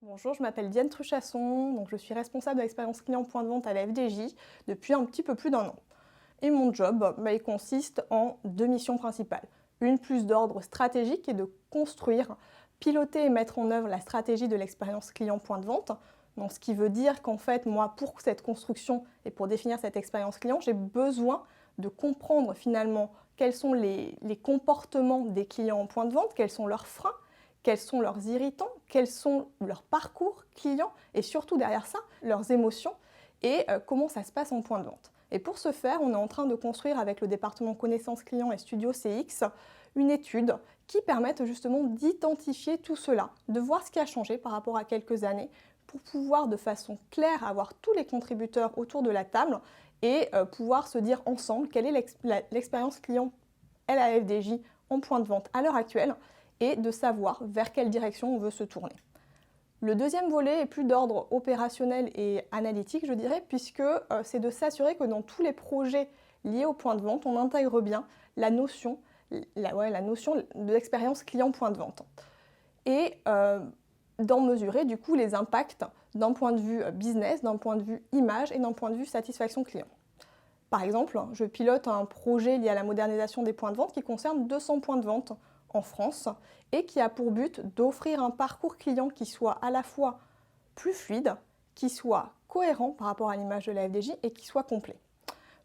Bonjour, je m'appelle Diane Truchasson, donc je suis responsable de l'expérience client point de vente à la FDJ depuis un petit peu plus d'1 an. Et mon job, il consiste en 2 missions principales. Une plus d'ordre stratégique et de construire, piloter et mettre en œuvre la stratégie de l'expérience client point de vente. Donc, ce qui veut dire qu'en fait, moi, pour cette construction et pour définir cette expérience client, j'ai besoin de comprendre finalement quels sont les comportements des clients en point de vente, quels sont leurs freins, quels sont leurs irritants, quels sont leurs parcours clients et surtout derrière ça, leurs émotions et comment ça se passe en point de vente. Et pour ce faire, on est en train de construire avec le département connaissances clients et Studio CX une étude qui permette justement d'identifier tout cela, de voir ce qui a changé par rapport à quelques années pour pouvoir de façon claire avoir tous les contributeurs autour de la table et pouvoir se dire ensemble quelle est l'expérience client LAFDJ en point de vente à l'heure actuelle et de savoir vers quelle direction on veut se tourner. Le deuxième volet est plus d'ordre opérationnel et analytique, je dirais, puisque c'est de s'assurer que dans tous les projets liés au point de vente, on intègre bien la notion de l'expérience client point de vente. Et d'en mesurer du coup les impacts d'un point de vue business, d'un point de vue image et d'un point de vue satisfaction client. Par exemple, je pilote un projet lié à la modernisation des points de vente qui concerne 200 points de vente en France et qui a pour but d'offrir un parcours client qui soit à la fois plus fluide, qui soit cohérent par rapport à l'image de la FDJ et qui soit complet.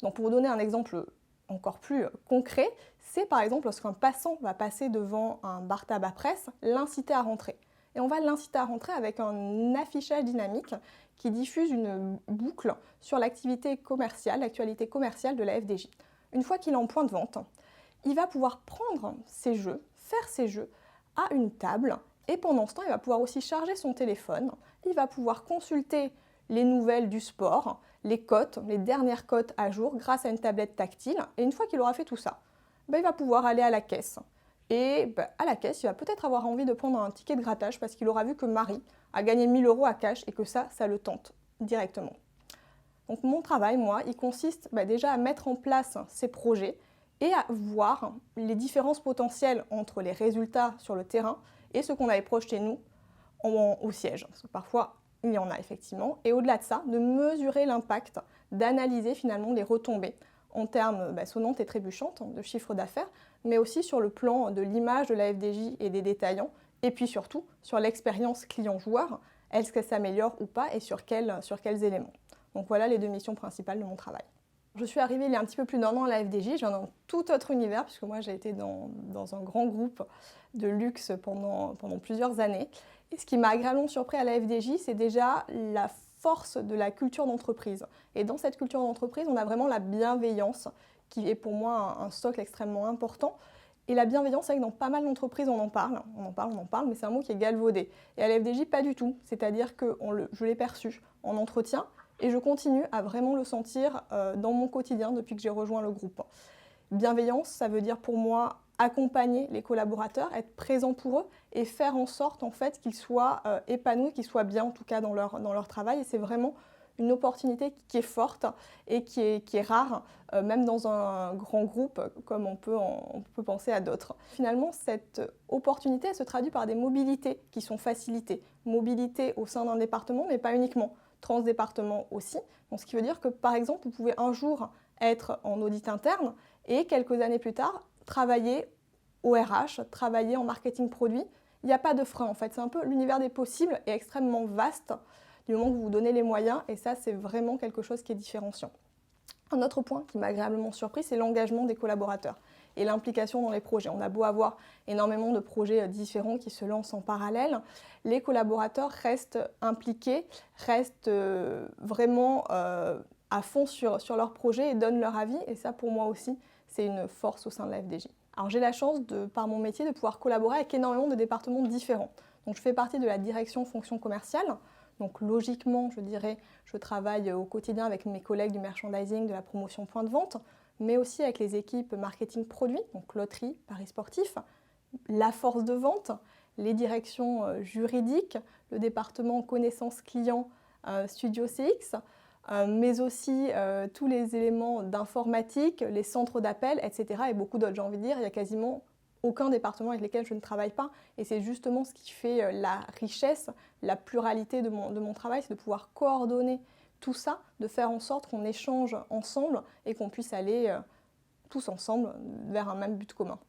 Donc pour vous donner un exemple encore plus concret, c'est par exemple lorsqu'un passant va passer devant un bar tabac presse, l'inciter à rentrer. Et on va l'inciter à rentrer avec un affichage dynamique qui diffuse une boucle sur l'activité commerciale, l'actualité commerciale de la FDJ. Une fois qu'il est en point de vente, il va pouvoir prendre ses jeux, faire ses jeux à une table et pendant ce temps, il va pouvoir aussi charger son téléphone, il va pouvoir consulter les nouvelles du sport, les cotes, les dernières cotes à jour grâce à une tablette tactile et une fois qu'il aura fait tout ça, il va pouvoir aller à la caisse. Et à la caisse, il va peut-être avoir envie de prendre un ticket de grattage parce qu'il aura vu que Marie a gagné 1000 € à cash et que ça le tente directement. Donc mon travail, moi, il consiste déjà à mettre en place ces projets et à voir les différences potentielles entre les résultats sur le terrain et ce qu'on avait projeté nous au siège. Parce que parfois, il y en a effectivement. Et au-delà de ça, de mesurer l'impact, d'analyser finalement les retombées en termes sonnantes et trébuchantes de chiffre d'affaires, mais aussi sur le plan de l'image de la FDJ et des détaillants, et puis surtout sur l'expérience client-joueur, est-ce qu'elle s'améliore ou pas et sur quels éléments. Donc voilà les 2 missions principales de mon travail. Je suis arrivée il y a un petit peu plus d'1 an à la FDJ, je viens d'un tout autre univers, puisque moi j'ai été dans un grand groupe de luxe pendant plusieurs années. Et ce qui m'a agréablement surpris à la FDJ, c'est déjà la force de la culture d'entreprise. Et dans cette culture d'entreprise, on a vraiment la bienveillance, qui est pour moi un socle extrêmement important. Et la bienveillance, c'est vrai que dans pas mal d'entreprises, on en parle, mais c'est un mot qui est galvaudé. Et à la FDJ, pas du tout. C'est-à-dire que je l'ai perçu en entretien, et je continue à vraiment le sentir dans mon quotidien depuis que j'ai rejoint le groupe. Bienveillance, ça veut dire pour moi accompagner les collaborateurs, être présent pour eux et faire en sorte en fait qu'ils soient épanouis, qu'ils soient bien en tout cas dans leur travail. Et c'est vraiment une opportunité qui est forte et qui est rare, même dans un grand groupe comme on peut penser à d'autres. Finalement, cette opportunité elle se traduit par des mobilités qui sont facilitées. Mobilité au sein d'un département, mais pas uniquement. Transdépartement aussi. Donc, ce qui veut dire que par exemple, vous pouvez un jour être en audit interne et quelques années plus tard, travailler au RH, travailler en marketing produit. Il n'y a pas de frein en fait. C'est un peu l'univers des possibles est extrêmement vaste du moment que vous vous donnez les moyens et ça, c'est vraiment quelque chose qui est différenciant. Un autre point qui m'a agréablement surpris, c'est l'engagement des collaborateurs et l'implication dans les projets. On a beau avoir énormément de projets différents qui se lancent en parallèle, les collaborateurs restent impliqués, restent vraiment à fond sur leur projet et donnent leur avis. Et ça, pour moi aussi, c'est une force au sein de la FDJ. Alors j'ai la chance, par mon métier, de pouvoir collaborer avec énormément de départements différents. Donc je fais partie de la direction fonction commerciale. Donc logiquement, je dirais, je travaille au quotidien avec mes collègues du merchandising, de la promotion point de vente, mais aussi avec les équipes marketing produits, donc loterie, paris sportifs, la force de vente, les directions juridiques, le département connaissances clients, Studio CX, mais aussi tous les éléments d'informatique, les centres d'appel, etc. et beaucoup d'autres. J'ai envie de dire, il y a quasiment aucun département avec lesquels je ne travaille pas. Et c'est justement ce qui fait la richesse, la pluralité de mon travail, c'est de pouvoir coordonner tout ça, de faire en sorte qu'on échange ensemble et qu'on puisse aller tous ensemble vers un même but commun.